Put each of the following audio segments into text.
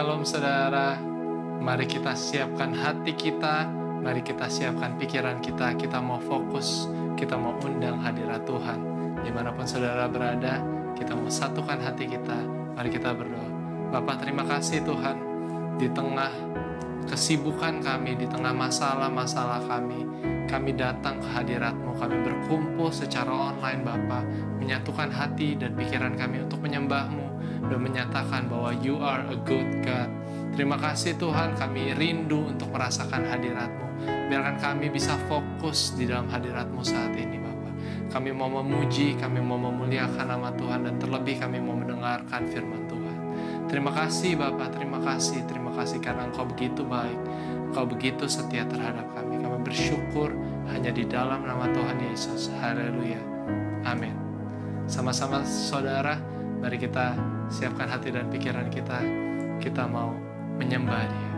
Shalom saudara, mari kita siapkan hati kita, mari kita siapkan pikiran kita, kita mau fokus, kita mau undang hadirat Tuhan. Dimanapun saudara berada, kita mau satukan hati kita, mari kita berdoa. Bapa, terima kasih Tuhan, di tengah kesibukan kami, di tengah masalah-masalah kami datang ke hadirat-Mu, kami berkumpul secara online Bapa, menyatukan hati dan pikiran kami untuk menyembah-Mu, dan menyatakan bahwa You are a good God. Terima kasih Tuhan, kami rindu untuk merasakan hadirat-Mu. Biarkan kami bisa fokus di dalam hadirat-Mu saat ini Bapa. Kami mau memuji, kami mau memuliakan nama Tuhan, dan terlebih kami mau mendengarkan firman Tuhan. Terima kasih Bapa, terima kasih karena Engkau begitu baik, Engkau begitu setia terhadap kami. Kami bersyukur hanya di dalam nama Tuhan Yesus. Haleluya. Amin. Sama-sama saudara, mari kita siapkan hati dan pikiran kita. Kita mau menyembah Dia.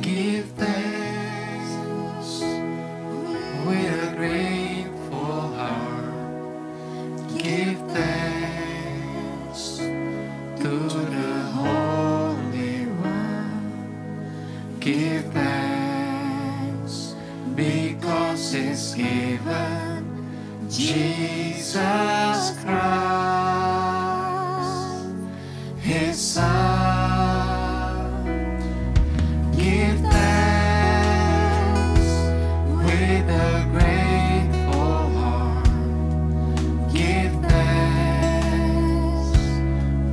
Give thanks with a grateful heart. Give thanks to the Holy One. Give thanks because it's given Jesus Christ, His Son. Give thanks with a grateful heart. Give thanks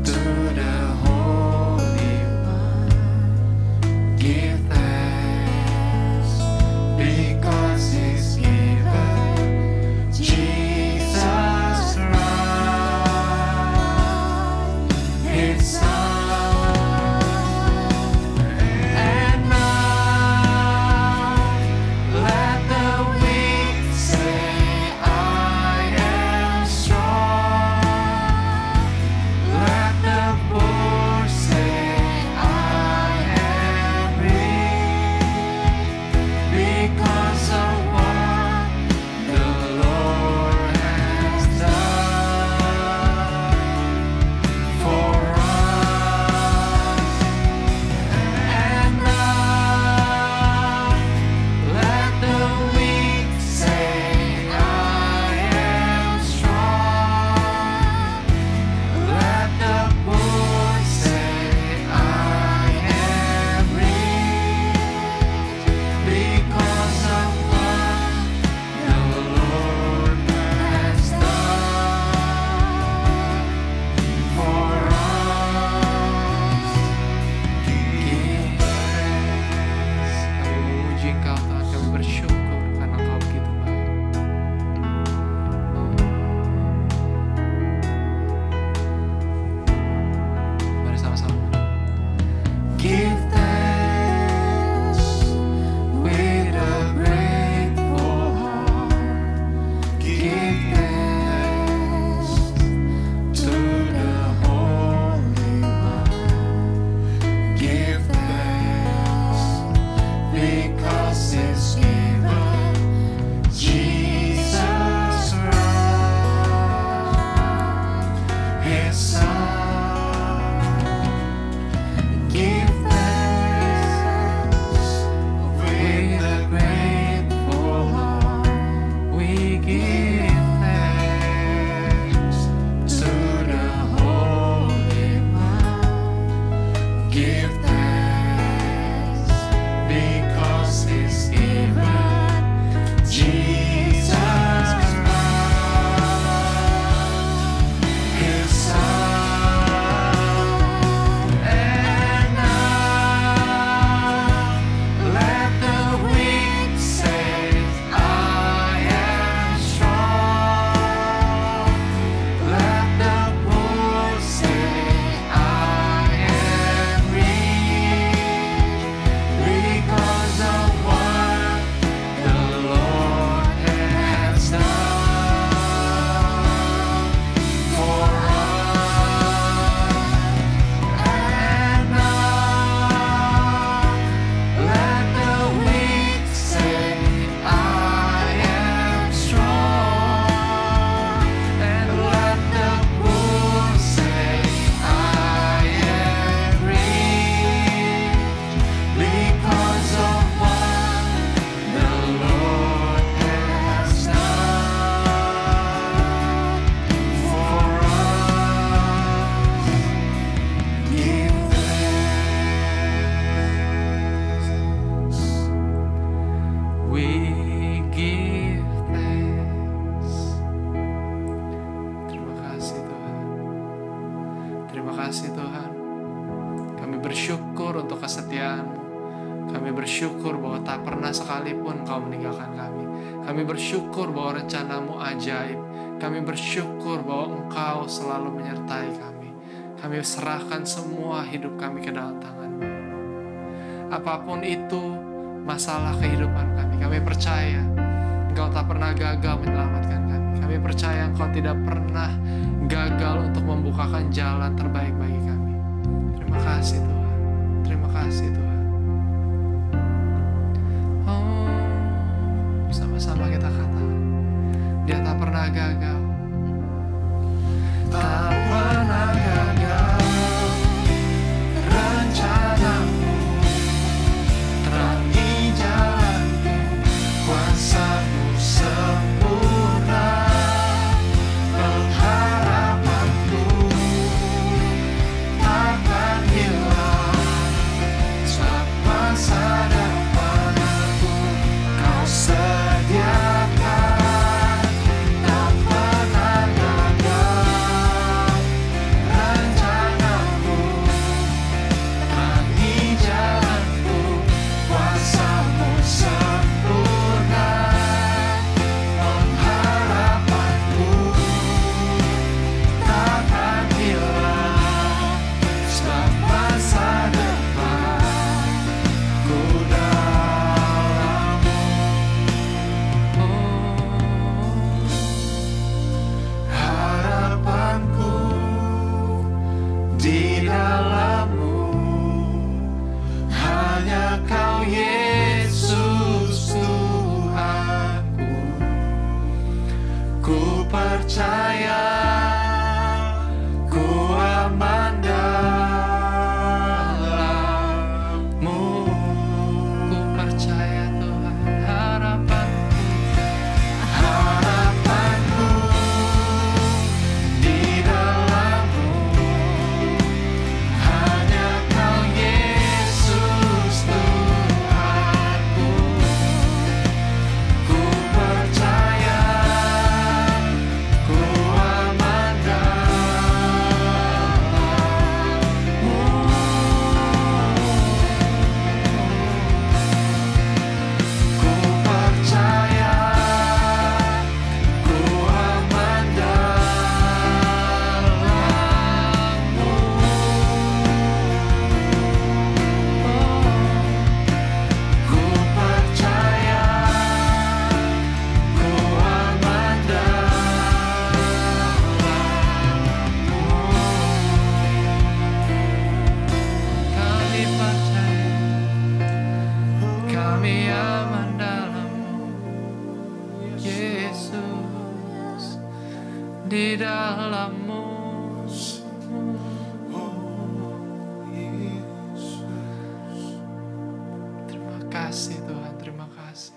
to the Holy One. Give thanks because He's given Jesus Christ, His Son. And now let the weak say, I am strong. Let the poor say, I am rich, because of what the Lord has done for us. And now let the weak say, I am strong. Let the poor say, I am rich, because of what the Lord has done for us. Give thanks. Kami memuji Engkau Tuhan, kami bersyukur karena Engkau begitu baik. Mari sama-sama. Give thanks with a grateful heart. Give thanks to the Holy One. Give thanks because it's given Jesus Christ, His Son. Give thanks with a grateful heart. We give thanks to the Holy One. Give thanks because He's given Jesus Christ, His Son. Terima kasih Tuhan. Kami bersyukur untuk kesetiaan-Mu. Kami bersyukur bahwa tak pernah sekalipun Engkau meninggalkan kami. Kami bersyukur bahwa rencana-Mu ajaib. Kami bersyukur bahwa Engkau selalu menyertai kami. Kami serahkan semua hidup kami ke dalam tangan-Mu. Apapun itu masalah kehidupan kami, kami percaya Engkau tak pernah gagal menyelamatkan kami. Kami percaya Engkau tidak pernah gagal untuk membukakan jalan terbaik bagi kami. Terima kasih Tuhan. Terima kasih Tuhan. Sama-sama kita katakan, Dia tak pernah gagal. Tak pernah gagal. Rencana-Mu terangi jalanku, kuasa-Mu sempurna. Pengharapanku takkan hilang, sebab masa depan aku Kau sediakan. Tak pernah gagal rencana-Mu, terangi jalanku, kuasa-Mu sempurna. Pengharapanku takkan hilang, sebab masa depan ku dalam-Mu. Harapanku di dalam-Mu, hanya Kau Yesus Tuhanku. Ku percaya ku aman dalam-Mu. Ku percaya Tuhan, harapanku di dalam-Mu, hanya Kau Yesus Tuhanku. Ku percaya ku aman dalam-Mu. Ku percaya ku aman dalam-Mu. Ku percaya ku aman dalam-Mu. Kami percaya kami aman dalam-Mu, Yesus, di dalam-Mu. Terima kasih Tuhan, terima kasih.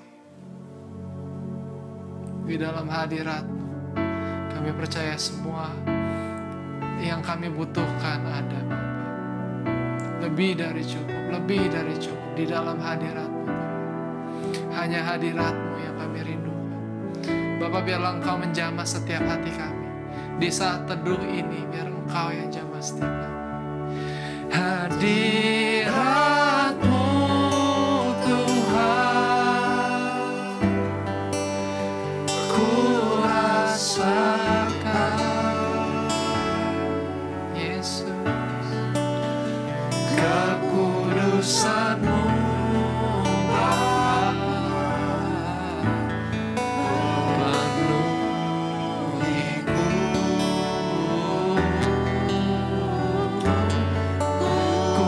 Di dalam hadirat-Mu, kami percaya semua yang kami butuhkan ada, Bapa. Lebih dari cukup di dalam hadirat-Mu. Hanya hadirat-Mu yang kami rindukan. Bapa, biarlah Engkau menjamah setiap hati kami. Di saat teduh ini, biar Engkau yang jamah setiap kami. Hadirat-Mu Tuhan, ku rasakan Yesus, kekudusan-Mu Bapa, penuhiku. Ku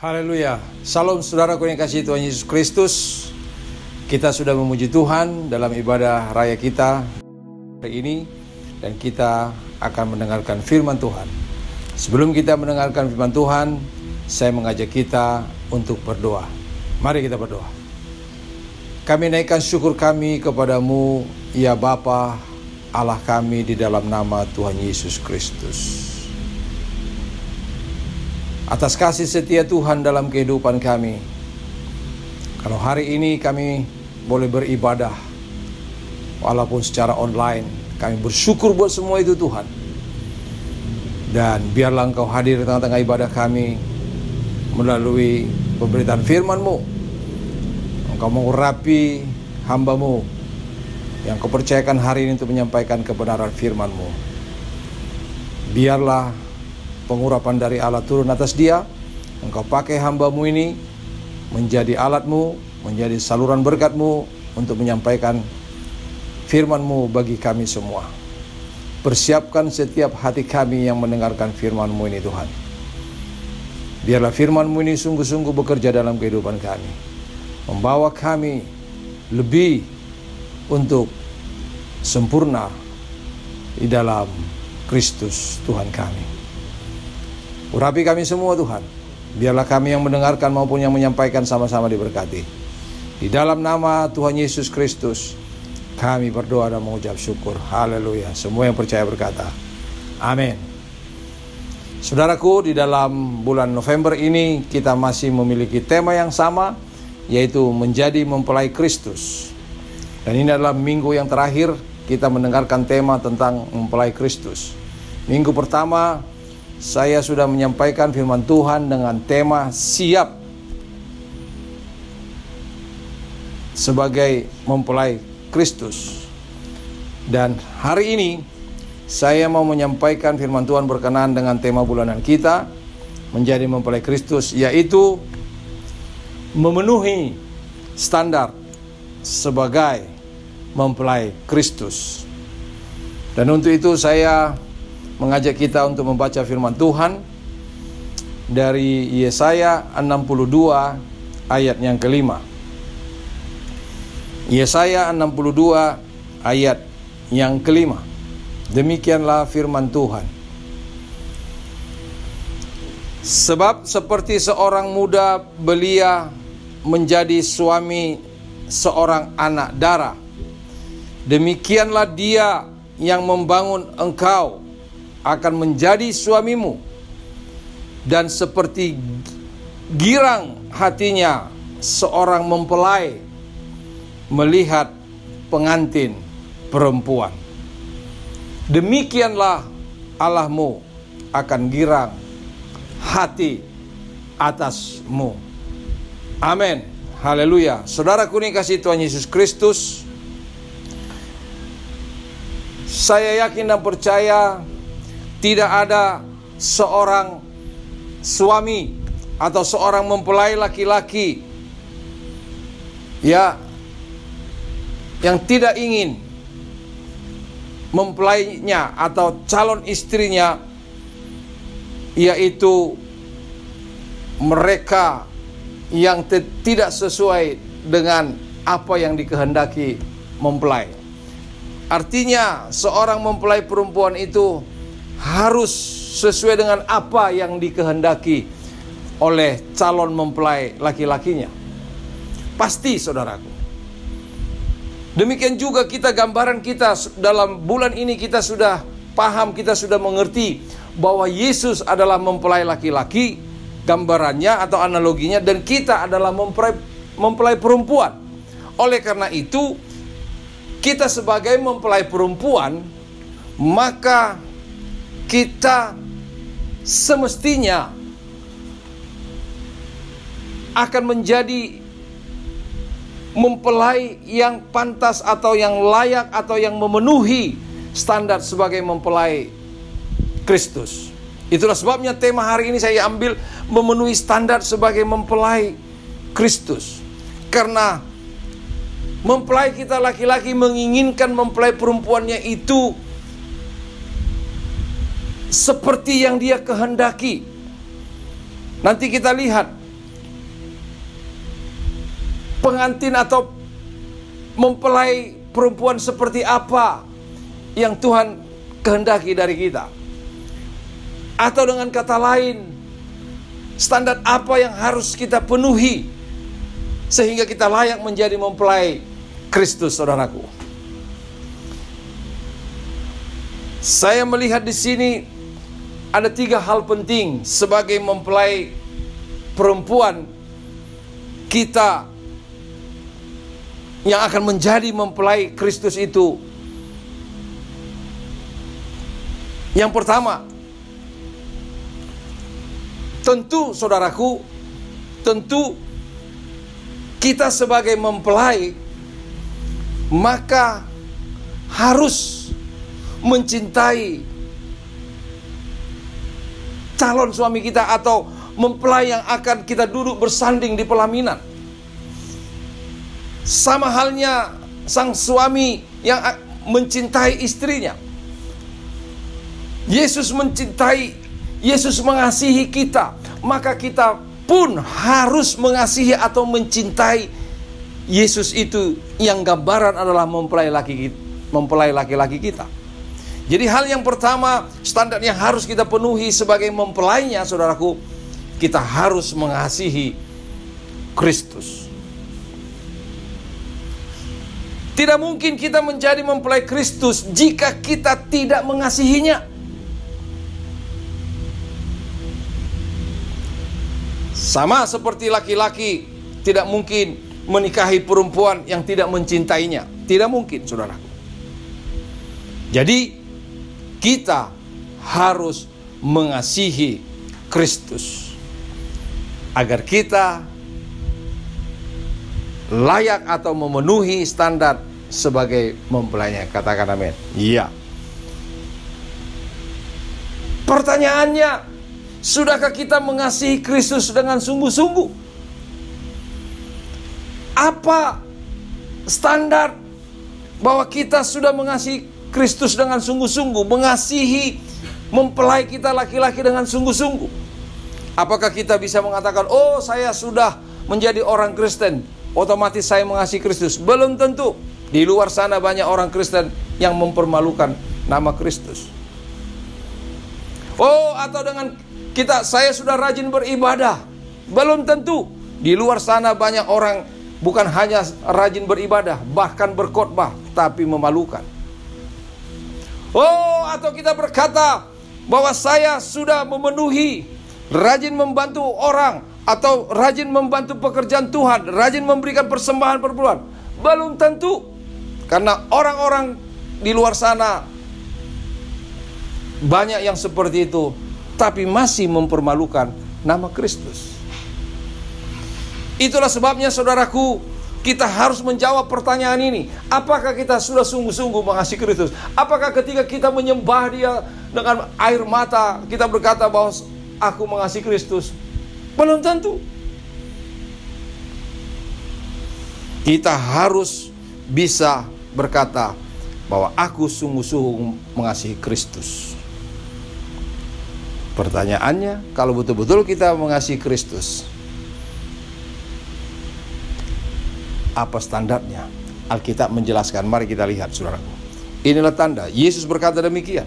Haleluya. Salam saudaraku yang kasih Tuhan Yesus Kristus. Kita sudah memuji Tuhan dalam ibadah raya kita hari ini, dan kita akan mendengarkan firman Tuhan. Sebelum kita mendengarkan firman Tuhan, saya mengajak kita untuk berdoa. Mari kita berdoa. Kami naikkan syukur kami kepadamu, ya Bapa, Allah kami, di dalam nama Tuhan Yesus Kristus. Atas kasih setia Tuhan dalam kehidupan kami. Kalau hari ini kami boleh beribadah, walaupun secara online, kami bersyukur buat semua itu Tuhan. Dan biarlah Engkau hadir di tengah-tengah ibadah kami melalui pemberitaan firman-Mu. Engkau mengurapi hamba-Mu yang Kau percayakan hari ini untuk menyampaikan kebenaran firman-Mu. Biarlah pengurapan dari Allah turun atas dia. Engkau pakai hamba-Mu ini menjadi alat-Mu, menjadi saluran berkat-Mu untuk menyampaikan firman-Mu bagi kami semua. Persiapkan setiap hati kami yang mendengarkan firman-Mu ini Tuhan. Biarlah firman-Mu ini sungguh-sungguh bekerja dalam kehidupan kami, membawa kami lebih untuk sempurna di dalam Kristus Tuhan kami. Urapi kami semua Tuhan. Biarlah kami yang mendengarkan maupun yang menyampaikan sama-sama diberkati. Di dalam nama Tuhan Yesus Kristus kami berdoa dan mengucap syukur. Haleluya. Semua yang percaya berkata amin. Saudaraku, di dalam bulan November ini kita masih memiliki tema yang sama, yaitu menjadi mempelai Kristus. Dan ini adalah minggu yang terakhir kita mendengarkan tema tentang mempelai Kristus. Minggu pertama saya sudah menyampaikan firman Tuhan dengan tema siap sebagai mempelai Kristus. Dan hari ini saya mau menyampaikan firman Tuhan berkenaan dengan tema bulanan kita, menjadi mempelai Kristus, yaitu memenuhi standar sebagai mempelai Kristus. Dan untuk itu saya mengajak kita untuk membaca firman Tuhan dari Yesaya 62 ayat yang kelima. Yesaya 62 ayat yang kelima. Demikianlah firman Tuhan. Sebab seperti seorang muda belia menjadi suami seorang anak dara, demikianlah dia yang membangun engkau akan menjadi suamimu. Dan seperti girang hatinya seorang mempelai melihat pengantin perempuan, demikianlah Allahmu akan girang hati atasmu. Amin. Haleluya. Saudaraku yang kasih Tuhan Yesus Kristus, saya yakin dan percaya tidak ada seorang suami atau seorang mempelai laki-laki yang tidak ingin mempelainya atau calon istrinya, yaitu mereka yang tidak sesuai dengan apa yang dikehendaki mempelai. Artinya seorang mempelai perempuan itu harus sesuai dengan apa yang dikehendaki oleh calon mempelai laki-lakinya. Pasti, saudaraku. Demikian juga kita, gambaran kita dalam bulan ini kita sudah paham, kita sudah mengerti bahwa Yesus adalah mempelai laki-laki, gambarannya atau analoginya, dan kita adalah mempelai perempuan. Oleh karena itu, kita sebagai mempelai perempuan, maka kita semestinya akan menjadi mempelai yang pantas atau yang layak atau yang memenuhi standar sebagai mempelai Kristus. Itulah sebabnya tema hari ini saya ambil memenuhi standar sebagai mempelai Kristus. Karena mempelai kita laki-laki menginginkan mempelai perempuannya itu seperti yang dia kehendaki. Nanti kita lihat pengantin atau mempelai perempuan seperti apa yang Tuhan kehendaki dari kita. Atau dengan kata lain, standar apa yang harus kita penuhi sehingga kita layak menjadi mempelai Kristus, saudaraku. Saya melihat di sini ada 3 hal penting sebagai mempelai perempuan kita yang akan menjadi mempelai Kristus itu. Yang pertama, tentu saudaraku, tentu kita sebagai mempelai maka harus mencintai calon suami kita atau mempelai yang akan kita duduk bersanding di pelaminan. Sama halnya sang suami yang mencintai istrinya. Yesus mencintai, Yesus mengasihi kita, maka kita pun harus mengasihi atau mencintai Yesus itu, yang gambaran adalah mempelai laki-laki kita. Jadi hal yang pertama, standar yang harus kita penuhi sebagai mempelainya, saudaraku, kita harus mengasihi Kristus. Tidak mungkin kita menjadi mempelai Kristus jika kita tidak mengasihinya. Sama seperti laki-laki tidak mungkin menikahi perempuan yang tidak mencintainya. Tidak mungkin, saudaraku. Jadi kita harus mengasihi Kristus agar kita layak atau memenuhi standar sebagai mempelainya. Katakan amin. Iya. Pertanyaannya, sudahkah kita mengasihi Kristus dengan sungguh-sungguh? Apa standar bahwa kita sudah mengasihi Kristus dengan sungguh-sungguh, mengasihi mempelai kita laki-laki dengan sungguh-sungguh? Apakah kita bisa mengatakan, oh saya sudah menjadi orang Kristen, otomatis saya mengasihi Kristus? Belum tentu. Di luar sana banyak orang Kristen yang mempermalukan nama Kristus. Oh, atau dengan saya sudah rajin beribadah. Belum tentu. Di luar sana banyak orang bukan hanya rajin beribadah, bahkan berkhotbah, tapi memalukan. Oh, atau kita berkata bahwa saya sudah memenuhi, rajin membantu orang, atau rajin membantu pekerjaan Tuhan, rajin memberikan persembahan perpuluhan. Belum tentu. Karena orang-orang di luar sana banyak yang seperti itu, tapi masih mempermalukan nama Kristus. Itulah sebabnya, saudaraku, kita harus menjawab pertanyaan ini. Apakah kita sudah sungguh-sungguh mengasihi Kristus? Apakah ketika kita menyembah Dia dengan air mata, kita berkata bahwa aku mengasihi Kristus? Belum tentu. Kita harus bisa berkata bahwa aku sungguh-sungguh mengasihi Kristus. Pertanyaannya, kalau betul-betul kita mengasihi Kristus, apa standarnya? Alkitab menjelaskan. Mari kita lihat, saudaraku. Inilah tanda. Yesus berkata demikian.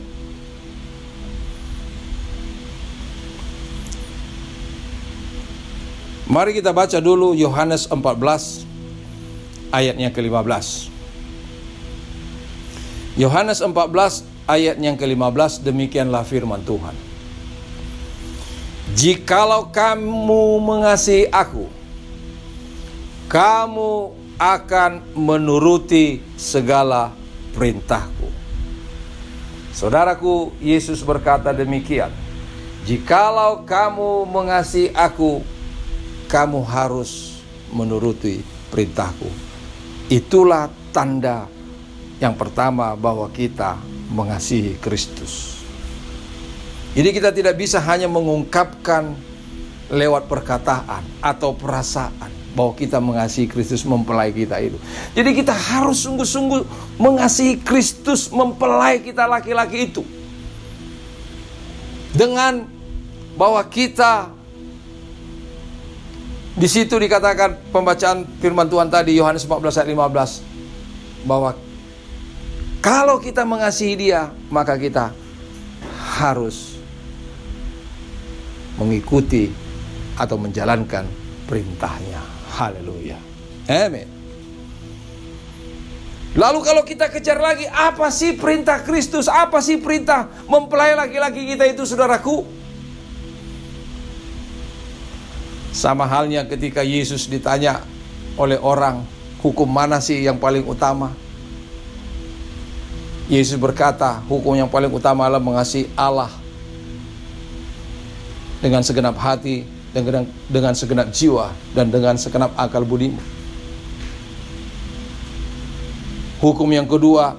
Mari kita baca dulu Yohanes 14 ayatnya ke-15. Yohanes 14 ayat yang ke-15, demikianlah firman Tuhan. Jikalau kamu mengasihi aku, kamu akan menuruti segala perintahku. Saudaraku, Yesus berkata demikian. Jikalau kamu mengasihi aku, kamu harus menuruti perintahku. Itulah tanda yang pertama bahwa kita mengasihi Kristus. Jadi kita tidak bisa hanya mengungkapkan lewat perkataan atau perasaan bahwa kita mengasihi Kristus mempelai kita itu. Jadi kita harus sungguh-sungguh mengasihi Kristus mempelai kita laki-laki itu. Dengan bahwa kita Di situ dikatakan pembacaan firman Tuhan tadi, Yohanes 14 ayat 15, bahwa kalau kita mengasihi Dia, maka kita harus mengikuti atau menjalankan perintahnya. Haleluya. Amin. Lalu kalau kita kejar lagi, apa sih perintah Kristus? Apa sih perintah mempelai laki-laki kita itu, saudaraku? Sama halnya ketika Yesus ditanya oleh orang, hukum mana sih yang paling utama? Yesus berkata, hukum yang paling utama adalah mengasihi Allah dengan segenap hati, dengan segenap jiwa, dan dengan segenap akal budimu. Hukum yang kedua,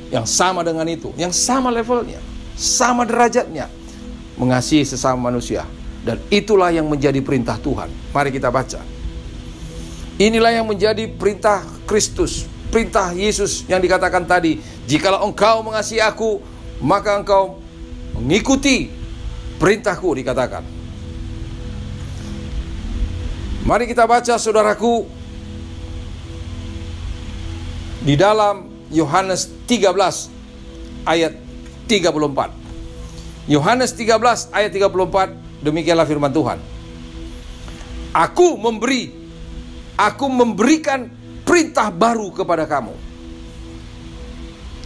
yang sama dengan itu, yang sama levelnya, sama derajatnya, mengasihi sesama manusia. Dan itulah yang menjadi perintah Tuhan. Mari kita baca. Inilah yang menjadi perintah Kristus, perintah Yesus yang dikatakan tadi, jikalau engkau mengasihi aku, maka engkau mengikuti perintahku, dikatakan. Mari kita baca, saudaraku, di dalam Yohanes 13 ayat 34. Yohanes 13 ayat 34, demikianlah firman Tuhan. Aku memberikan perintah baru kepada kamu.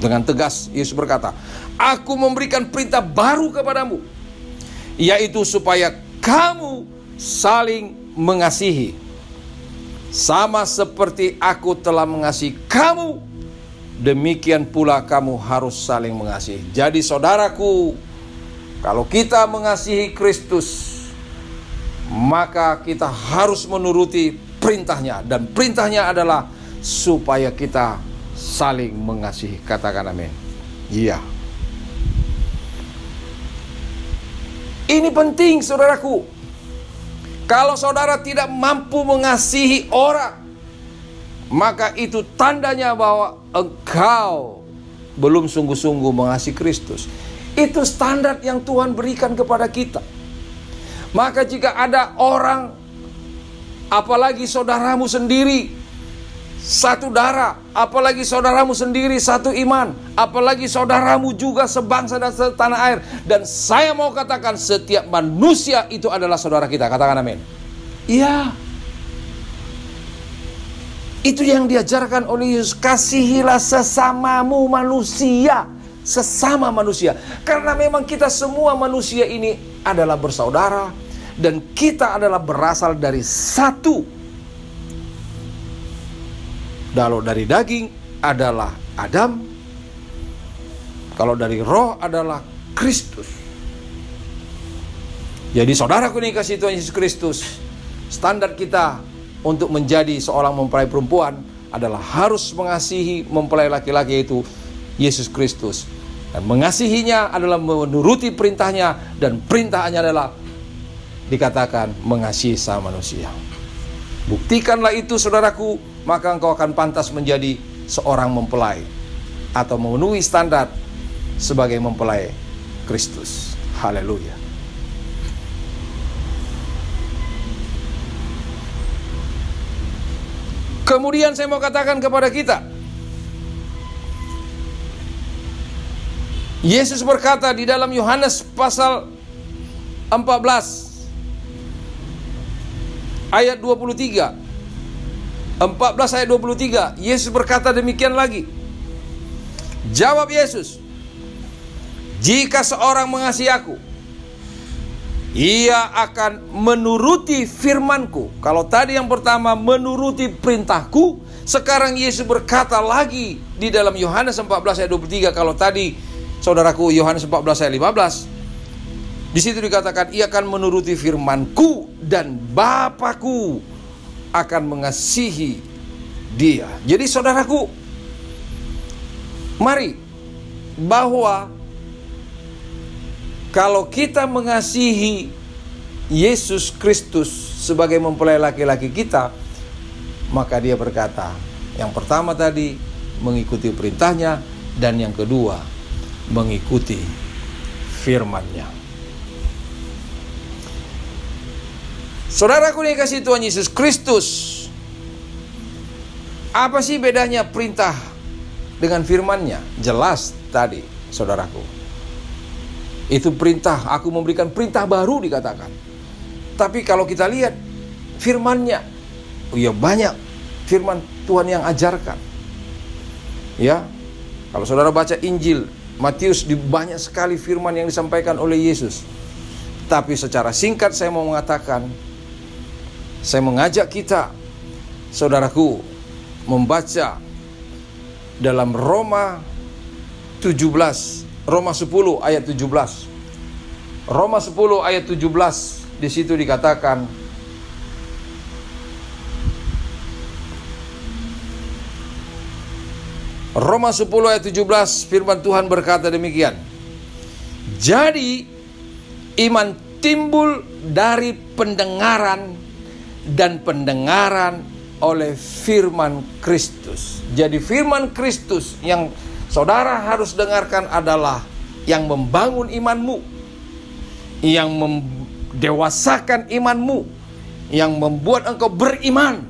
Dengan tegas Yesus berkata, aku memberikan perintah baru kepadamu, yaitu supaya kamu saling mengasihi. Sama seperti aku telah mengasihi kamu, demikian pula kamu harus saling mengasihi. Jadi saudaraku, kalau kita mengasihi Kristus, maka kita harus menuruti perintahnya. Dan perintahnya adalah supaya kita saling mengasihi. Katakan amin. Iya. Ini penting, saudaraku. Kalau saudara tidak mampu mengasihi orang, maka itu tandanya bahwa engkau belum sungguh-sungguh mengasihi Kristus. Itu standar yang Tuhan berikan kepada kita. Maka jika ada orang, apalagi saudaramu sendiri, satu darah, apalagi saudaramu sendiri satu iman, apalagi saudaramu juga sebangsa dan setanah air, dan saya mau katakan setiap manusia itu adalah saudara kita. Katakan amin. Iya. Itu yang diajarkan oleh Yesus. Kasihilah sesamamu manusia, sesama manusia. Karena memang kita semua manusia ini adalah bersaudara, dan kita adalah berasal dari satu. Kalau dari daging adalah Adam, kalau dari roh adalah Kristus. Jadi saudaraku ini kasih Tuhan Yesus Kristus, standar kita untuk menjadi seorang mempelai perempuan adalah harus mengasihi mempelai laki-laki, yaitu Yesus Kristus. Dan mengasihinya adalah menuruti perintahnya, dan perintahnya adalah dikatakan mengasihi sama manusia. Buktikanlah itu, saudaraku, maka engkau akan pantas menjadi seorang mempelai atau memenuhi standar sebagai mempelai Kristus. Haleluya. Kemudian saya mau katakan kepada kita, Yesus berkata di dalam Yohanes pasal 14 ayat 23, 14 ayat 23, Yesus berkata demikian lagi. Jawab Yesus, jika seorang mengasihi aku, ia akan menuruti firmanku. Kalau tadi yang pertama menuruti perintahku, sekarang Yesus berkata lagi di dalam Yohanes 14 ayat 23. Kalau tadi saudaraku Yohanes 14 ayat 15, di situ dikatakan ia akan menuruti firmanku dan Bapakku akan mengasihi dia. Jadi saudaraku, mari, bahwa kalau kita mengasihi Yesus Kristus sebagai mempelai laki-laki kita, maka dia berkata, yang pertama tadi mengikuti perintahnya, dan yang kedua mengikuti firman-Nya. Saudaraku yang kasih Tuhan Yesus Kristus, apa sih bedanya perintah dengan firman-Nya? Jelas tadi, saudaraku. Itu perintah, aku memberikan perintah baru dikatakan. Tapi kalau kita lihat firman-Nya, ya banyak firman Tuhan yang ajarkan. Ya, kalau saudara baca Injil Matius, di banyak sekali firman yang disampaikan oleh Yesus. Tapi secara singkat saya mau mengatakan, saya mengajak kita, saudaraku, membaca dalam Roma 17, Roma 10 ayat 17. Roma 10 ayat 17, di situ dikatakan, Roma 10 ayat 17, firman Tuhan berkata demikian. Jadi iman timbul dari pendengaran, dan pendengaran oleh firman Kristus. Jadi firman Kristus yang saudara harus dengarkan adalah yang membangun imanmu, yang mendewasakan imanmu, yang membuat engkau beriman.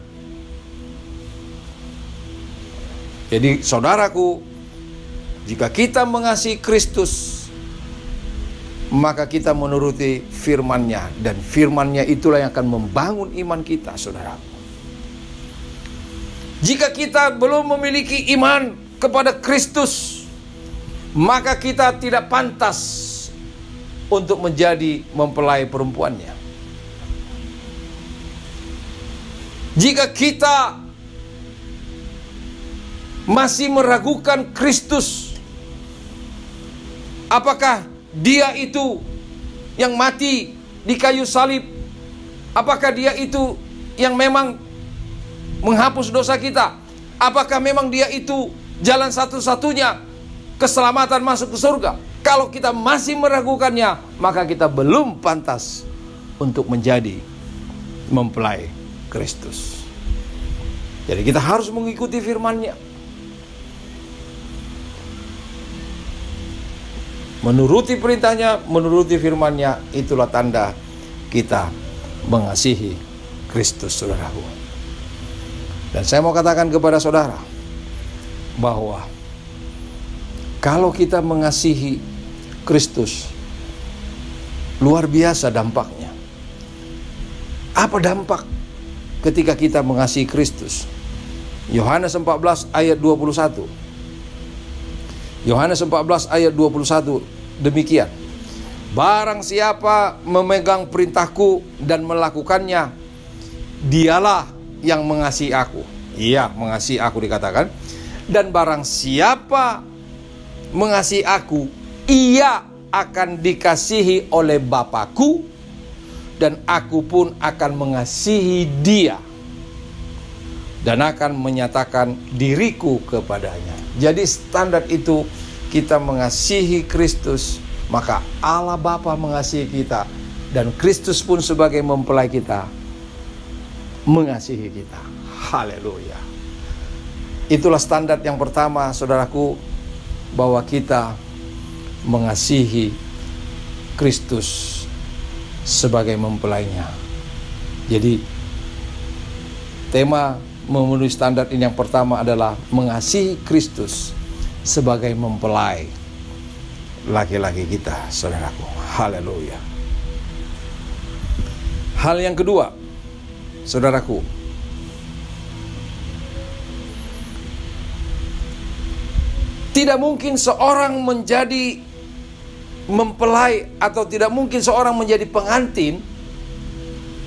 Jadi saudaraku, jika kita mengasihi Kristus, maka kita menuruti firman-Nya, dan firman-Nya itulah yang akan membangun iman kita, saudaraku. Jika kita belum memiliki iman kepada Kristus, maka kita tidak pantas untuk menjadi mempelai perempuannya. Jika kita masih meragukan Kristus, apakah Dia itu yang mati di kayu salib, apakah Dia itu yang memang menghapus dosa kita, apakah memang Dia itu jalan satu-satunya keselamatan masuk ke surga? Kalau kita masih meragukannya, maka kita belum pantas untuk menjadi mempelai Kristus. Jadi kita harus mengikuti firman-Nya. Menuruti perintahnya, menuruti firman-Nya, itulah tanda kita mengasihi Kristus, saudaraku. Dan saya mau katakan kepada saudara bahwa kalau kita mengasihi Kristus, luar biasa dampaknya. Apa dampak ketika kita mengasihi Kristus? Yohanes 14 ayat 21. Yohanes 14 ayat 21 demikian. Barang siapa memegang perintahku dan melakukannya, dialah yang mengasihi aku. Iya, mengasihi aku dikatakan. Dan barang siapa mengasihi aku, ia akan dikasihi oleh Bapa-Ku, dan aku pun akan mengasihi dia dan akan menyatakan diriku kepadanya. Jadi standar itu, kita mengasihi Kristus, maka Allah Bapa mengasihi kita, dan Kristus pun sebagai mempelai kita mengasihi kita. Haleluya. Itulah standar yang pertama, saudaraku, bahwa kita mengasihi Kristus sebagai mempelainya. Jadi tema memenuhi standar ini yang pertama adalah mengasihi Kristus sebagai mempelai laki-laki kita, saudaraku. Haleluya. Hal yang kedua, saudaraku, tidak mungkin seorang menjadi mempelai, atau tidak mungkin seorang menjadi pengantin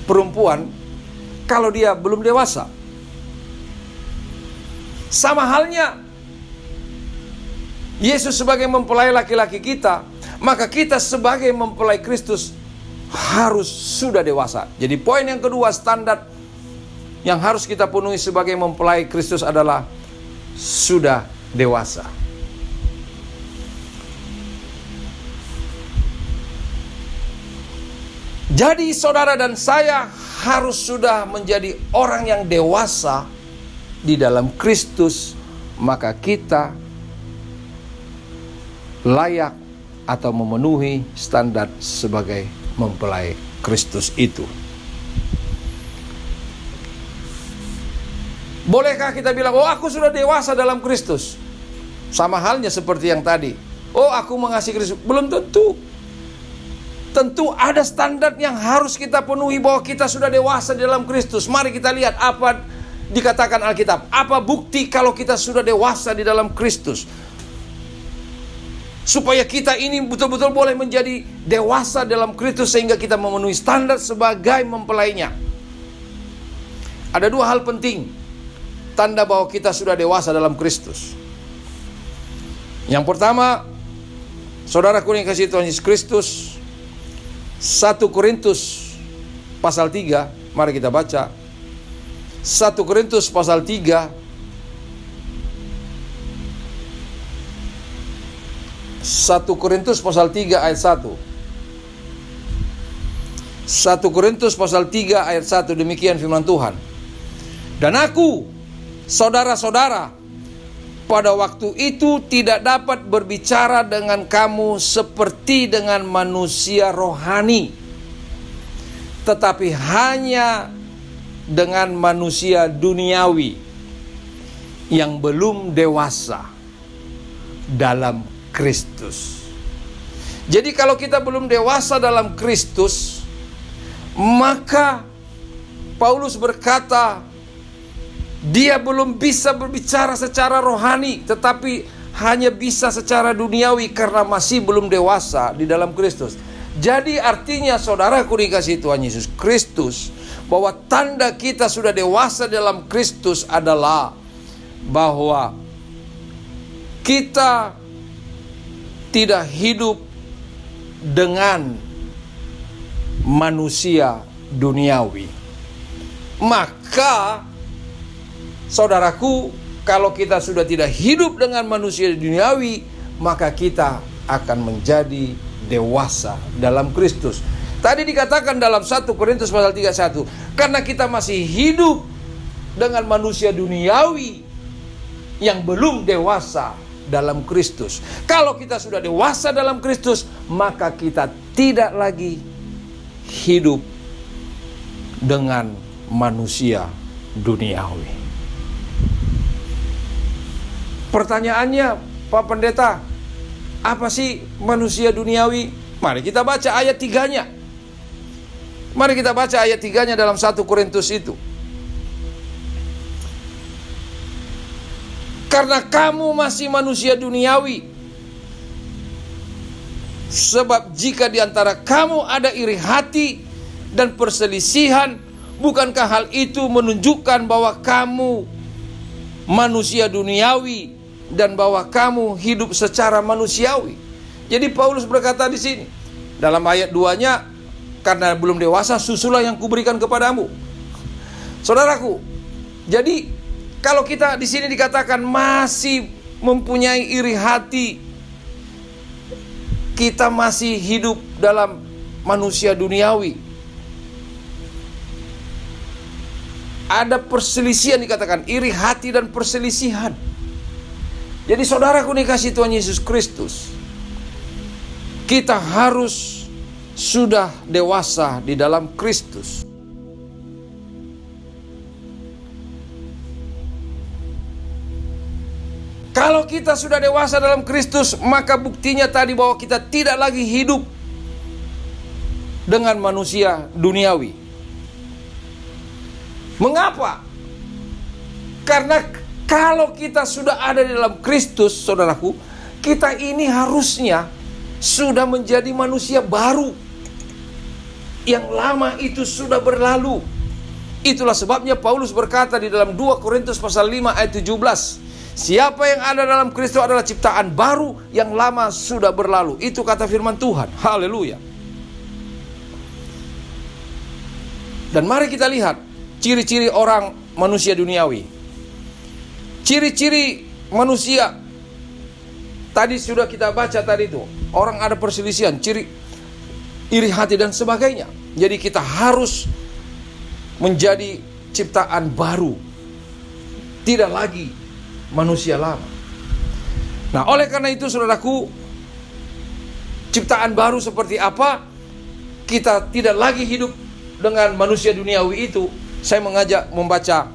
perempuan kalau dia belum dewasa. Sama halnya Yesus sebagai mempelai laki-laki kita, maka kita sebagai mempelai Kristus harus sudah dewasa. Jadi poin yang kedua, standar yang harus kita penuhi sebagai mempelai Kristus adalah sudah dewasa. Jadi saudara dan saya harus sudah menjadi orang yang dewasa di dalam Kristus, maka kita layak atau memenuhi standar sebagai mempelai Kristus itu. Bolehkah kita bilang, oh aku sudah dewasa dalam Kristus? Sama halnya seperti yang tadi. Oh aku mengasihi Kristus. Belum tentu. Tentu ada standar yang harus kita penuhi bahwa kita sudah dewasa dalam Kristus. Mari kita lihat apa dikatakan Alkitab. Apa bukti kalau kita sudah dewasa di dalam Kristus? Supaya kita ini betul-betul boleh menjadi dewasa dalam Kristus sehingga kita memenuhi standar sebagai mempelainya. Ada dua hal penting tanda bahwa kita sudah dewasa dalam Kristus. Yang pertama, saudaraku yang kasih Tuhan Yesus Kristus, 1 Korintus pasal 3, mari kita baca. 1 Korintus pasal 3 1 Korintus pasal 3 ayat 1. 1 Korintus pasal 3 ayat 1, demikian firman Tuhan. Dan aku, saudara-saudara, pada waktu itu tidak dapat berbicara dengan kamu seperti dengan manusia rohani, tetapi hanya dengan manusia duniawi yang belum dewasa dalam Kristus. Jadi kalau kita belum dewasa dalam Kristus, maka Paulus berkata dia belum bisa berbicara secara rohani, tetapi hanya bisa secara duniawi karena masih belum dewasa di dalam Kristus. Jadi artinya saudaraku dikasihi Tuhan Yesus Kristus, bahwa tanda kita sudah dewasa dalam Kristus adalah bahwa kita tidak hidup dengan manusia duniawi. Maka saudaraku, kalau kita sudah tidak hidup dengan manusia duniawi, maka kita akan menjadi dewasa dalam Kristus. Tadi dikatakan dalam 1 Korintus pasal 31, karena kita masih hidup dengan manusia duniawi yang belum dewasa dalam Kristus. Kalau kita sudah dewasa dalam Kristus, maka kita tidak lagi hidup dengan manusia duniawi. Pertanyaannya, Pak Pendeta, apa sih manusia duniawi? Mari kita baca ayat 3-nya. Mari kita baca ayat 3-nya dalam 1 Korintus itu. Karena kamu masih manusia duniawi. Sebab jika di antara kamu ada iri hati dan perselisihan, bukankah hal itu menunjukkan bahwa kamu manusia duniawi dan bahwa kamu hidup secara manusiawi? Jadi Paulus berkata di sini dalam ayat 2-nya, karena belum dewasa, susulah yang kuberikan kepadamu. Saudaraku, jadi kalau kita di sini dikatakan masih mempunyai iri hati, kita masih hidup dalam manusia duniawi. Ada perselisihan, dikatakan iri hati dan perselisihan. Jadi saudaraku dikasihi Tuhan Yesus Kristus, kita harus sudah dewasa di dalam Kristus. Kalau kita sudah dewasa dalam Kristus, maka buktinya tadi bahwa kita tidak lagi hidup dengan manusia duniawi. Mengapa? Karena kalau kita sudah ada di dalam Kristus, saudaraku, kita ini harusnya sudah menjadi manusia baru. Yang lama itu sudah berlalu. Itulah sebabnya Paulus berkata di dalam 2 Korintus pasal 5 ayat 17, siapa yang ada dalam Kristus adalah ciptaan baru, yang lama sudah berlalu. Itu kata firman Tuhan. Haleluya. Dan mari kita lihat ciri-ciri orang manusia duniawi. Ciri-ciri manusia tadi sudah kita baca tadi itu. Orang ada perselisihan, ciri iri hati dan sebagainya. Jadi kita harus menjadi ciptaan baru, tidak lagi manusia lama. Nah, oleh karena itu saudaraku, ciptaan baru seperti apa? Kita tidak lagi hidup dengan manusia duniawi itu. Saya mengajak membaca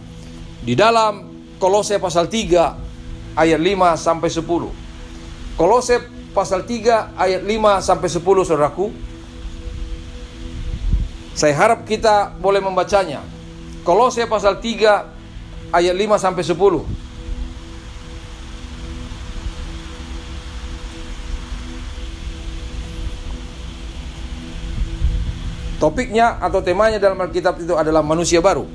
di dalam Kolose pasal 3 ayat 5 sampai 10. Kolose pasal 3 ayat 5 sampai 10, saudaraku. Saya harap kita boleh membacanya. Kolose pasal 3 ayat 5 sampai 10. Topiknya atau temanya dalam Alkitab itu adalah manusia baru.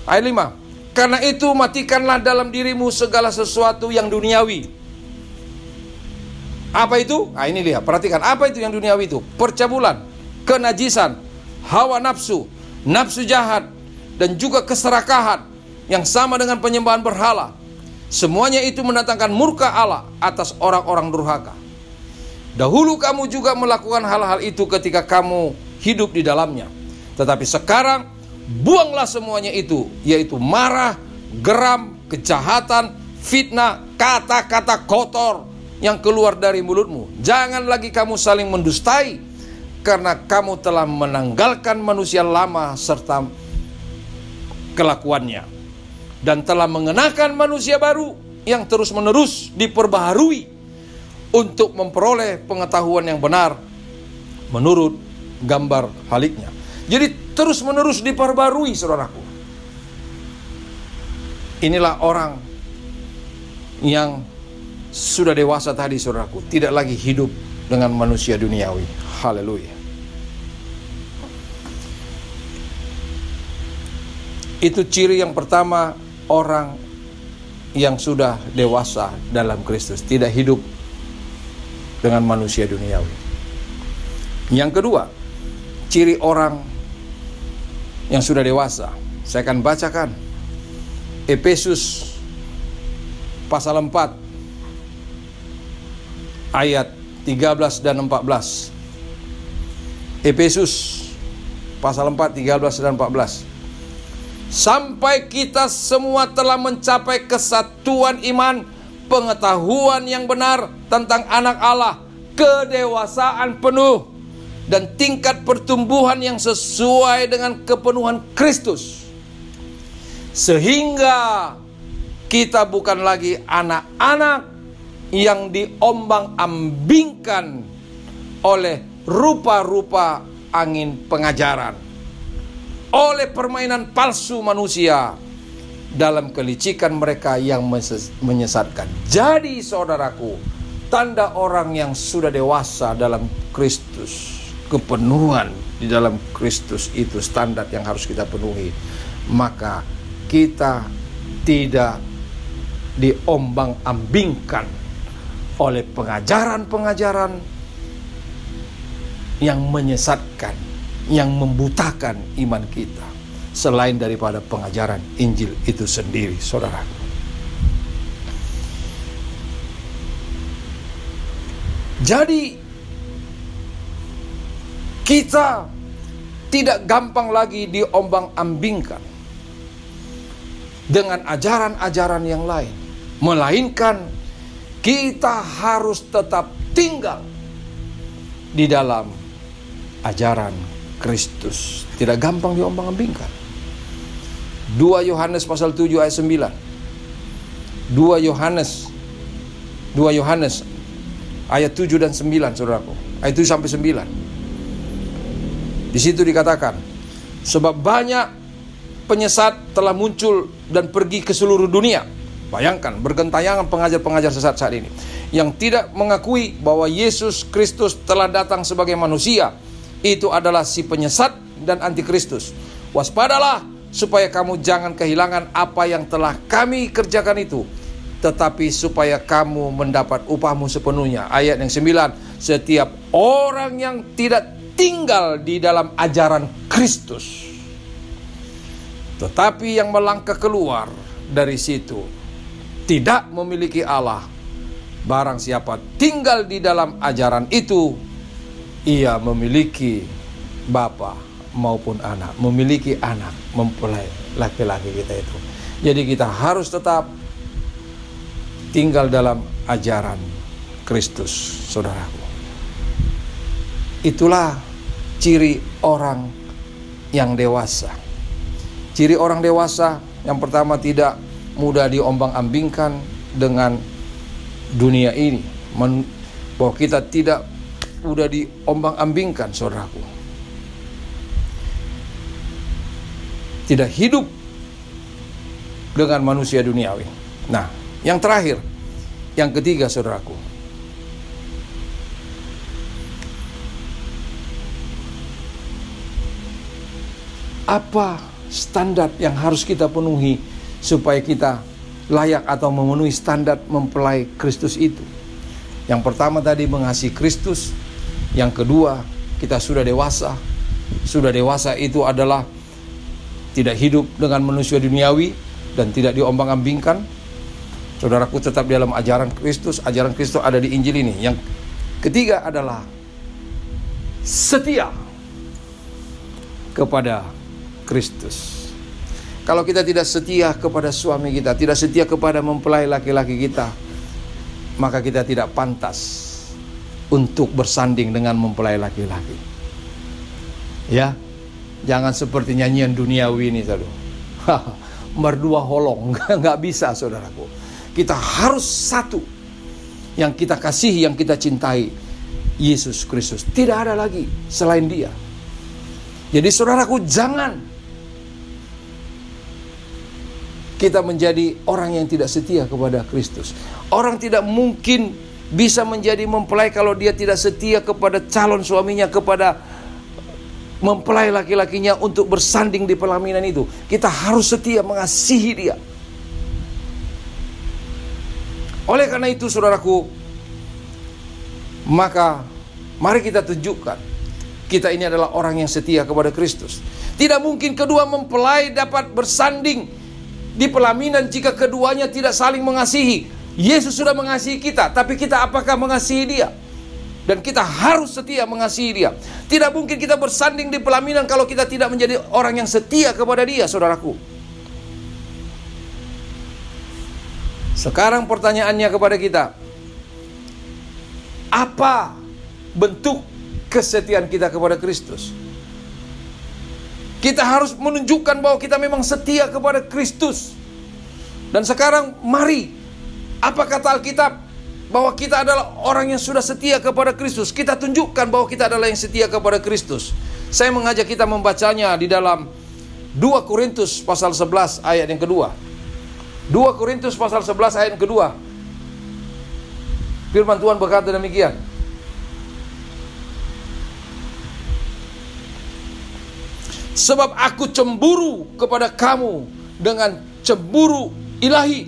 Ayat 5. Karena itu matikanlah dalam dirimu segala sesuatu yang duniawi. Apa itu? Nah, ini lihat, perhatikan. Apa itu yang duniawi itu? Percabulan, kenajisan, hawa nafsu, nafsu jahat, dan juga keserakahan yang sama dengan penyembahan berhala. Semuanya itu mendatangkan murka Allah atas orang-orang durhaka. Dahulu kamu juga melakukan hal-hal itu ketika kamu hidup di dalamnya. Tetapi sekarang buanglah semuanya itu, yaitu marah, geram, kejahatan, fitnah, kata-kata kotor yang keluar dari mulutmu. Jangan lagi kamu saling mendustai, karena kamu telah menanggalkan manusia lama serta kelakuannya, dan telah mengenakan manusia baru yang terus-menerus diperbaharui untuk memperoleh pengetahuan yang benar menurut gambar haliknya. Jadi terus-menerus diperbarui, saudaraku. Inilah orang yang sudah dewasa tadi, saudaraku, tidak lagi hidup dengan manusia duniawi. Haleluya. Itu ciri yang pertama orang yang sudah dewasa dalam Kristus, tidak hidup dengan manusia duniawi. Yang kedua, ciri orang yang sudah dewasa, saya akan bacakan Efesus pasal 4 ayat 13 dan 14. Efesus pasal 4, 13 dan 14. Sampai kita semua telah mencapai kesatuan iman, pengetahuan yang benar tentang anak Allah, kedewasaan penuh, dan tingkat pertumbuhan yang sesuai dengan kepenuhan Kristus. Sehingga kita bukan lagi anak-anak yang diombang-ambingkan oleh rupa-rupa angin pengajaran, oleh permainan palsu manusia dalam kelicikan mereka yang menyesatkan. Jadi saudaraku, tanda orang yang sudah dewasa dalam Kristus, kepenuhan di dalam Kristus itu standar yang harus kita penuhi. Maka kita tidak diombang-ambingkan oleh pengajaran-pengajaran yang menyesatkan, yang membutakan iman kita, selain daripada pengajaran Injil itu sendiri, saudara. Jadi kita tidak gampang lagi diombang-ambingkan dengan ajaran-ajaran yang lain, melainkan kita harus tetap tinggal di dalam ajaran Kristus. Tidak gampang diombang-ambingkan. 2 Yohanes pasal 7 ayat 9. 2 Yohanes ayat 7 dan 9, saudaraku. Ayat 7 sampai 9. Di situ dikatakan, sebab banyak penyesat telah muncul dan pergi ke seluruh dunia. Bayangkan, bergentayangan pengajar-pengajar sesat saat ini yang tidak mengakui bahwa Yesus Kristus telah datang sebagai manusia. Itu adalah si penyesat dan antikristus. Waspadalah supaya kamu jangan kehilangan apa yang telah kami kerjakan itu, tetapi supaya kamu mendapat upahmu sepenuhnya. Ayat yang 9, setiap orang yang tidak tinggal di dalam ajaran Kristus, tetapi yang melangkah keluar dari situ, tidak memiliki Allah. Barang siapa tinggal di dalam ajaran itu, ia memiliki bapa maupun anak, memiliki anak mempelai laki-laki kita itu. Jadi kita harus tetap tinggal dalam ajaran Kristus, saudaraku. Itulah ciri orang yang dewasa. Ciri orang dewasa Yang pertama, tidak mudah diombang-ambingkan dengan dunia ini. Bahwa kita tidak mudah diombang-ambingkan, saudaraku. Tidak hidup dengan manusia duniawi. Nah, yang terakhir, yang ketiga, saudaraku, apa standar yang harus kita penuhi supaya kita layak atau memenuhi standar mempelai Kristus itu? Yang pertama tadi, mengasihi Kristus. Yang kedua, kita sudah dewasa. Sudah dewasa itu adalah tidak hidup dengan manusia duniawi dan tidak diombang-ambingkan. Saudaraku, tetap dalam ajaran Kristus. Ajaran Kristus ada di Injil ini. Yang ketiga adalah setia kepada Kristus. Kalau kita tidak setia kepada suami kita, tidak setia kepada mempelai laki-laki kita, maka kita tidak pantas untuk bersanding dengan mempelai laki-laki. Ya, jangan seperti nyanyian duniawi ini, saudara. Merdua holong, nggak bisa, saudaraku. Kita harus satu. Yang kita kasihi, yang kita cintai, Yesus Kristus. Tidak ada lagi selain Dia. Jadi saudaraku, jangan kita menjadi orang yang tidak setia kepada Kristus. Orang tidak mungkin bisa menjadi mempelai kalau dia tidak setia kepada calon suaminya, kepada mempelai laki-lakinya untuk bersanding di pelaminan itu. Kita harus setia mengasihi dia. Oleh karena itu, saudaraku, maka mari kita tunjukkan kita ini adalah orang yang setia kepada Kristus. Tidak mungkin kedua mempelai dapat bersanding di pelaminan jika keduanya tidak saling mengasihi. Yesus sudah mengasihi kita, tapi kita apakah mengasihi Dia? Dan kita harus setia mengasihi Dia. Tidak mungkin kita bersanding di pelaminan kalau kita tidak menjadi orang yang setia kepada Dia, saudaraku. Sekarang pertanyaannya kepada kita, apa bentuk kesetiaan kita kepada Kristus? Kita harus menunjukkan bahwa kita memang setia kepada Kristus. Dan sekarang mari, apa kata Alkitab? Bahwa kita adalah orang yang sudah setia kepada Kristus. Kita tunjukkan bahwa kita adalah yang setia kepada Kristus. Saya mengajak kita membacanya di dalam 2 Korintus pasal 11 ayat yang kedua. 2 Korintus pasal 11 ayat yang kedua. Firman Tuhan berkata demikian. Sebab aku cemburu kepada kamu dengan cemburu ilahi,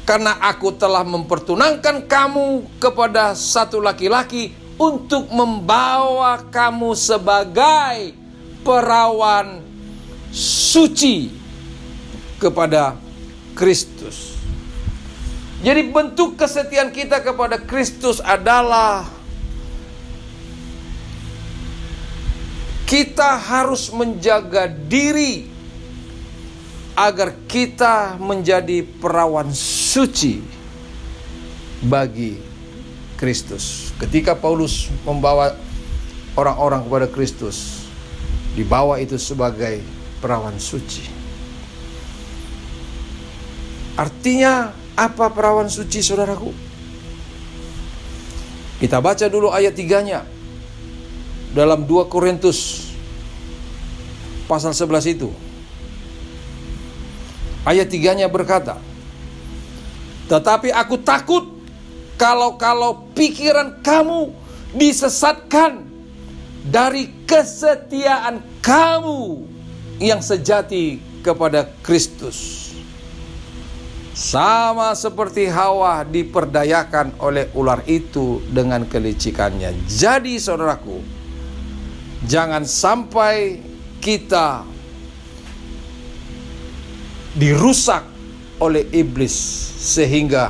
karena aku telah mempertunangkan kamu kepada satu laki-laki untuk membawa kamu sebagai perawan suci kepada Kristus. Jadi bentuk kesetiaan kita kepada Kristus adalah kita harus menjaga diri agar kita menjadi perawan suci bagi Kristus. Ketika Paulus membawa orang-orang kepada Kristus, dibawa itu sebagai perawan suci. Artinya apa perawan suci, saudaraku? Kita baca dulu ayat 3-nya dalam 2 Korintus pasal 11 itu. Ayat 3-nya berkata, tetapi aku takut kalau pikiran kamu disesatkan dari kesetiaan kamu yang sejati kepada Kristus. Sama seperti Hawa diperdayakan oleh ular itu dengan kelicikannya. Jadi saudaraku, jangan sampai kita dirusak oleh iblis sehingga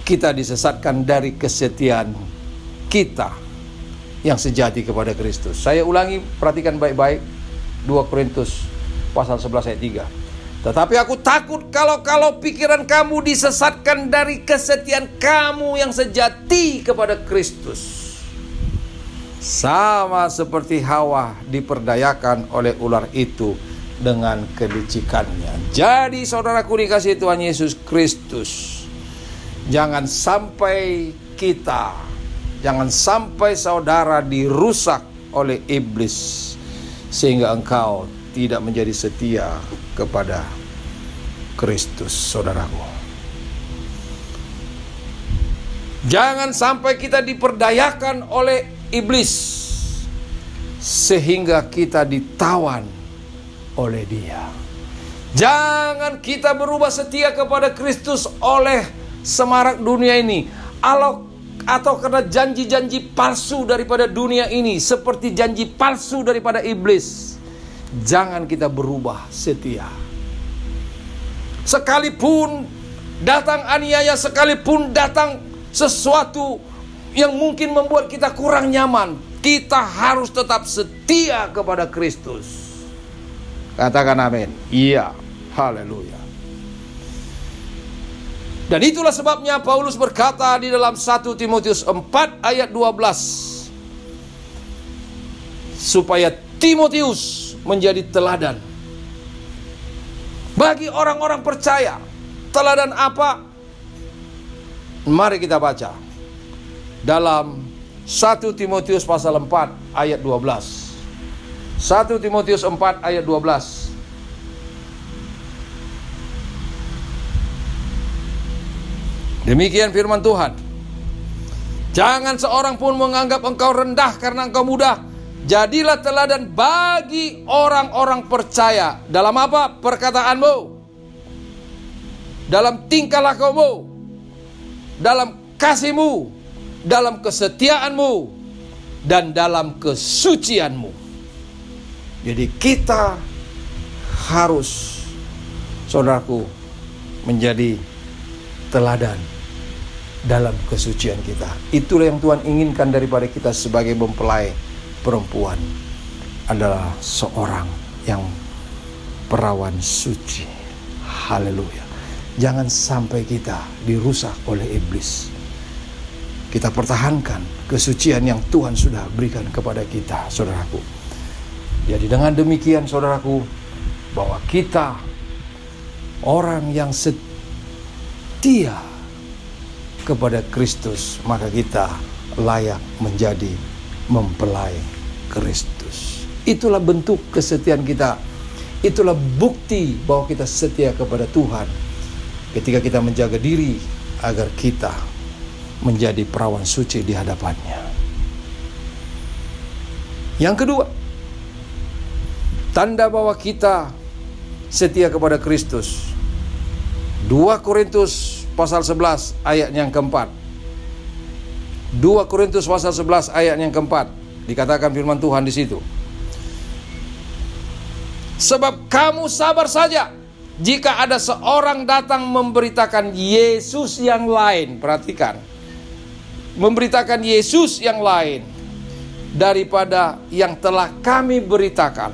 kita disesatkan dari kesetiaan kita yang sejati kepada Kristus. Saya ulangi, perhatikan baik-baik 2 Korintus pasal 11 ayat 3. Tetapi aku takut kalau pikiran kamu disesatkan dari kesetiaan kamu yang sejati kepada Kristus. Sama seperti Hawa diperdayakan oleh ular itu dengan kelicikannya. Jadi saudaraku dikasihi Tuhan Yesus Kristus, jangan sampai saudara dirusak oleh iblis sehingga engkau tidak menjadi setia kepada Kristus, saudaraku. Jangan sampai kita diperdayakan oleh iblis sehingga kita ditawan oleh dia. Jangan kita berubah setia kepada Kristus oleh semarak dunia ini, atau karena janji-janji palsu daripada dunia ini, seperti janji palsu daripada iblis. Jangan kita berubah setia. Sekalipun datang aniaya, sekalipun datang sesuatu yang mungkin membuat kita kurang nyaman, kita harus tetap setia kepada Kristus. Katakan amin. Iya, haleluya. Dan itulah sebabnya Paulus berkata di dalam 1 Timotius 4 ayat 12, supaya Timotius menjadi teladan bagi orang-orang percaya. Teladan apa? Mari kita baca dalam 1 Timotius pasal 4 ayat 12. 1 Timotius 4 ayat 12. Demikian firman Tuhan. Jangan seorang pun menganggap engkau rendah karena engkau muda. Jadilah teladan bagi orang-orang percaya. Dalam apa? Perkataanmu, dalam tingkah lakumu, dalam kasihmu, dalam kesetiaanmu, dan dalam kesucianmu. Jadi kita harus, saudaraku, menjadi teladan dalam kesucian kita. Itulah yang Tuhan inginkan daripada kita sebagai mempelai perempuan, adalah seorang yang perawan suci. Haleluya. Jangan sampai kita dirusak oleh iblis. Kita pertahankan kesucian yang Tuhan sudah berikan kepada kita, saudaraku. Jadi dengan demikian, saudaraku, bahwa kita orang yang setia kepada Kristus, maka kita layak menjadi mempelai Kristus. Itulah bentuk kesetiaan kita. Itulah bukti bahwa kita setia kepada Tuhan, ketika kita menjaga diri agar kita menjadi perawan suci di hadapannya. Yang kedua, tanda bahwa kita setia kepada Kristus. 2 Korintus pasal 11 ayat yang keempat. 2 Korintus pasal 11 ayat yang keempat, dikatakan firman Tuhan di situ. Sebab kamu sabar saja jika ada seorang datang memberitakan Yesus yang lain. Perhatikan, memberitakan Yesus yang lain daripada yang telah kami beritakan,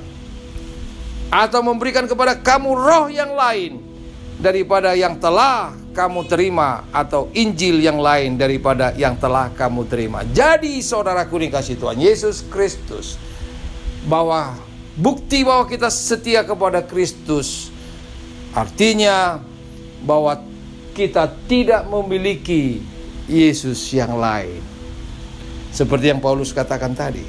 atau memberikan kepada kamu roh yang lain daripada yang telah kamu terima, atau Injil yang lain daripada yang telah kamu terima. Jadi saudaraku dikasihi Tuhan Yesus Kristus, bahwa bukti bahwa kita setia kepada Kristus artinya bahwa kita tidak memiliki Yesus yang lain. Seperti yang Paulus katakan tadi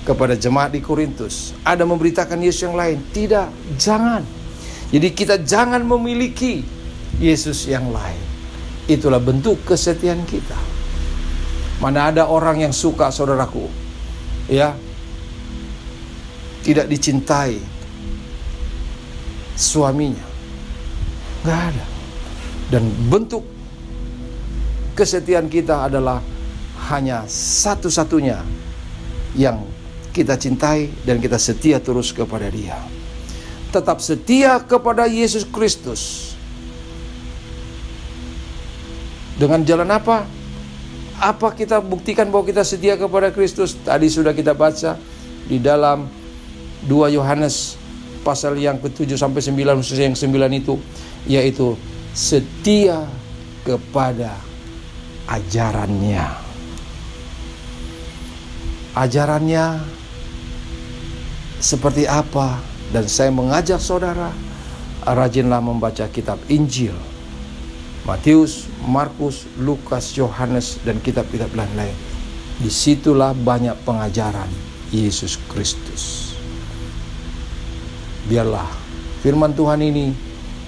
kepada jemaat di Korintus, ada memberitakan Yesus yang lain. Tidak, jangan. Jadi kita jangan memiliki Yesus yang lain. Itulah bentuk kesetiaan kita. Mana ada orang yang suka, saudaraku, ya, tidak dicintai suaminya? Nggak ada. Dan bentuk kesetiaan kita adalah hanya satu-satunya yang kita cintai dan kita setia terus kepada Dia. Tetap setia kepada Yesus Kristus. Dengan jalan apa? Apa kita buktikan bahwa kita setia kepada Kristus? Tadi sudah kita baca di dalam 2 Yohanes pasal yang ke-7 sampai 9, khususnya yang 9 itu, yaitu setia kepada ajarannya. Ajarannya seperti apa? Dan saya mengajak saudara, rajinlah membaca kitab Injil, Matius, Markus, Lukas, Yohanes, dan kitab-kitab lain-lain. Disitulah banyak pengajaran Yesus Kristus. Biarlah firman Tuhan ini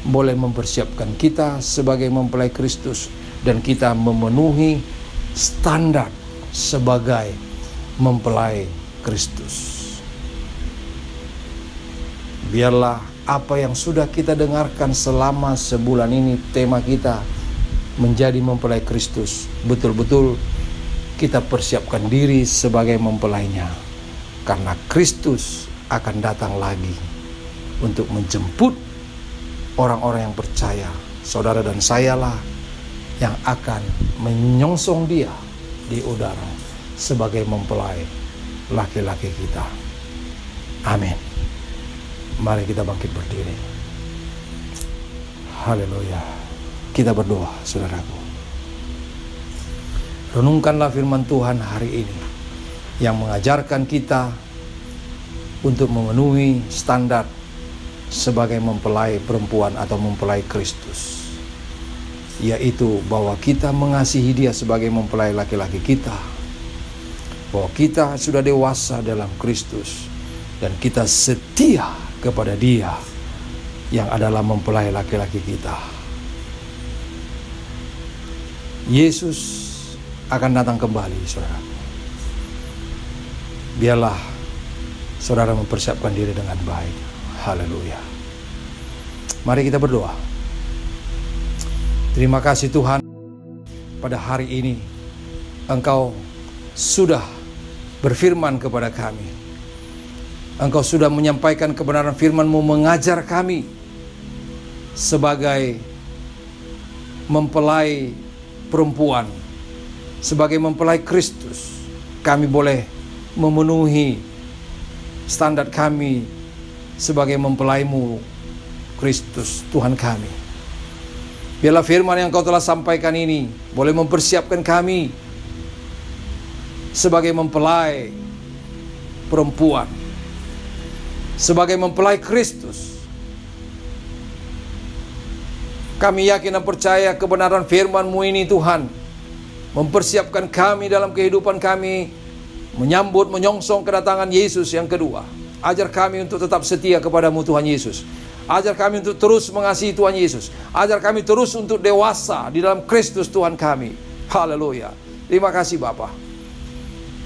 boleh mempersiapkan kita sebagai mempelai Kristus, dan kita memenuhi standar sebagai mempelai Kristus. Biarlah apa yang sudah kita dengarkan selama sebulan ini, tema kita menjadi mempelai Kristus, betul-betul kita persiapkan diri sebagai mempelainya, karena Kristus akan datang lagi untuk menjemput orang-orang yang percaya. Saudara dan sayalah yang akan menyongsong dia di udara sebagai mempelai laki-laki kita. Amin. Mari kita bangkit berdiri. Haleluya. Kita berdoa, saudaraku. Renungkanlah firman Tuhan hari ini yang mengajarkan kita untuk memenuhi standar sebagai mempelai perempuan atau mempelai Kristus, yaitu bahwa kita mengasihi dia sebagai mempelai laki-laki kita, bahwa kita sudah dewasa dalam Kristus, dan kita setia kepada dia yang adalah mempelai laki-laki kita. Yesus akan datang kembali, saudara. Biarlah saudara mempersiapkan diri dengan baik. Haleluya. Mari kita berdoa. Terima kasih Tuhan, pada hari ini Engkau sudah berfirman kepada kami. Engkau sudah menyampaikan kebenaran firman-Mu, mengajar kami sebagai mempelai perempuan, sebagai mempelai Kristus. Kami boleh memenuhi standar kami sebagai mempelai-Mu, Kristus, Tuhan kami. Biarlah firman yang Kau telah sampaikan ini boleh mempersiapkan kami sebagai mempelai perempuan, sebagai mempelai Kristus. Kami yakin dan percaya kebenaran firman-Mu ini, Tuhan, mempersiapkan kami dalam kehidupan kami menyambut, menyongsong kedatangan Yesus yang kedua. Ajar kami untuk tetap setia kepadamu, Tuhan Yesus. Ajar kami untuk terus mengasihi Tuhan Yesus. Ajar kami terus untuk dewasa di dalam Kristus Tuhan kami. Haleluya. Terima kasih Bapa.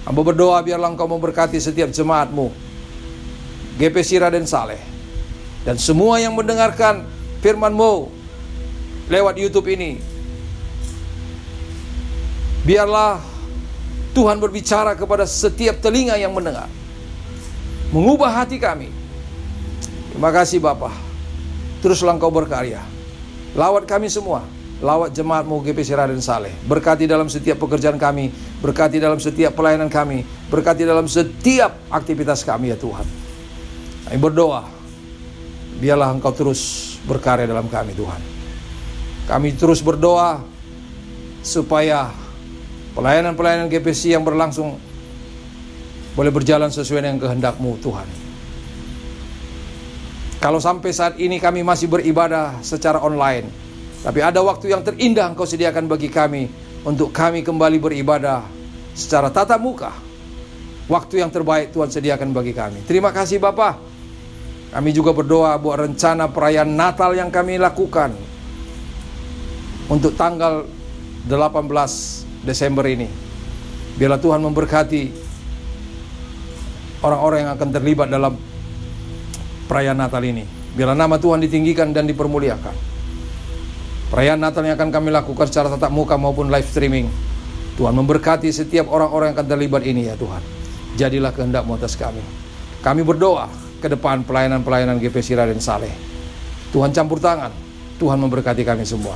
Hamba berdoa biarlah Engkau memberkati setiap jemaat-Mu, GPC Raden Saleh, dan semua yang mendengarkan firman-Mu lewat YouTube ini. Biarlah Tuhan berbicara kepada setiap telinga yang mendengar, mengubah hati kami. Terima kasih Bapa. Teruslah Engkau berkarya. Lawat kami semua, lawat jemaat-Mu GPC Raden Saleh. Berkati dalam setiap pekerjaan kami, berkati dalam setiap pelayanan kami, berkati dalam setiap aktivitas kami ya Tuhan. Kami berdoa, biarlah Engkau terus berkarya dalam kami Tuhan. Kami terus berdoa supaya pelayanan-pelayanan GPC yang berlangsung boleh berjalan sesuai dengan kehendak-Mu Tuhan. Kalau sampai saat ini kami masih beribadah secara online, tapi ada waktu yang terindah Engkau sediakan bagi kami untuk kami kembali beribadah secara tatap muka. Waktu yang terbaik Tuhan sediakan bagi kami. Terima kasih Bapa. Kami juga berdoa buat rencana perayaan Natal yang kami lakukan untuk tanggal 18 Desember ini. Biarlah Tuhan memberkati orang-orang yang akan terlibat dalam perayaan Natal ini. Biarlah nama Tuhan ditinggikan dan dipermuliakan. Perayaan Natal yang akan kami lakukan secara tatap muka maupun live streaming, Tuhan memberkati setiap orang-orang yang akan terlibat ini ya Tuhan. Jadilah kehendak-Mu atas kami. Kami berdoa ke depan pelayanan-pelayanan GPC Raden Saleh. Tuhan campur tangan, Tuhan memberkati kami semua.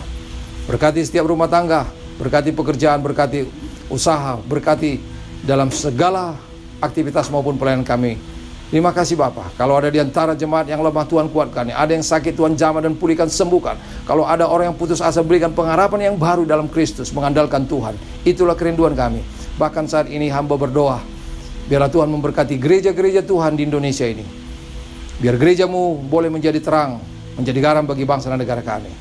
Berkati setiap rumah tangga, berkati pekerjaan, berkati usaha, berkati dalam segala aktivitas maupun pelayanan kami. Terima kasih Bapa. Kalau ada di antara jemaat yang lemah, Tuhan kuatkan. Ada yang sakit, Tuhan jamah dan pulihkan, sembuhkan. Kalau ada orang yang putus asa, berikan pengharapan yang baru dalam Kristus, mengandalkan Tuhan. Itulah kerinduan kami. Bahkan saat ini hamba berdoa, biarlah Tuhan memberkati gereja-gereja Tuhan di Indonesia ini. Biar gerejamu boleh menjadi terang, menjadi garam bagi bangsa dan negara kami.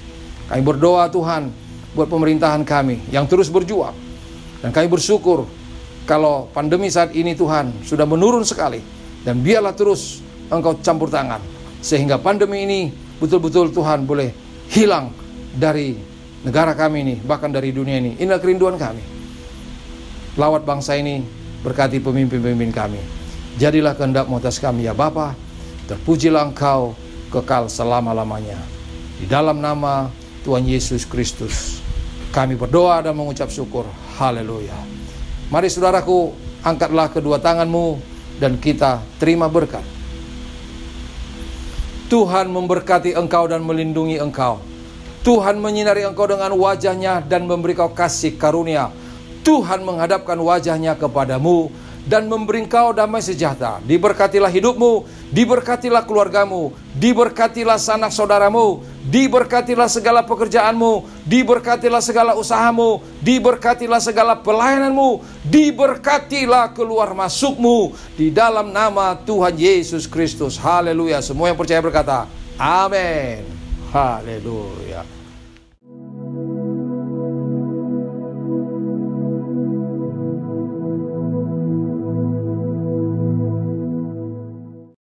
Kami berdoa Tuhan buat pemerintahan kami yang terus berjuang. Dan kami bersyukur kalau pandemi saat ini Tuhan sudah menurun sekali. Dan biarlah terus Engkau campur tangan, sehingga pandemi ini betul-betul Tuhan boleh hilang dari negara kami ini, bahkan dari dunia ini. Inilah kerinduan kami. Lawat bangsa ini, berkati pemimpin-pemimpin kami. Jadilah kehendak-Mu atas kami ya Bapa. Terpujilah Engkau kekal selama-lamanya. Di dalam nama Tuhan Yesus Kristus kami berdoa dan mengucap syukur. Haleluya. Mari saudaraku, angkatlah kedua tanganmu dan kita terima berkat. Tuhan memberkati engkau dan melindungi engkau. Tuhan menyinari engkau dengan wajah-Nya dan memberi kau kasih karunia. Tuhan menghadapkan wajah-Nya kepadamu dan memberi engkau damai sejahtera. Diberkatilah hidupmu, diberkatilah keluargamu, diberkatilah sanak saudaramu, diberkatilah segala pekerjaanmu, diberkatilah segala usahamu, diberkatilah segala pelayananmu, diberkatilah keluar masukmu di dalam nama Tuhan Yesus Kristus. Haleluya. Semua yang percaya berkata, amin. Haleluya.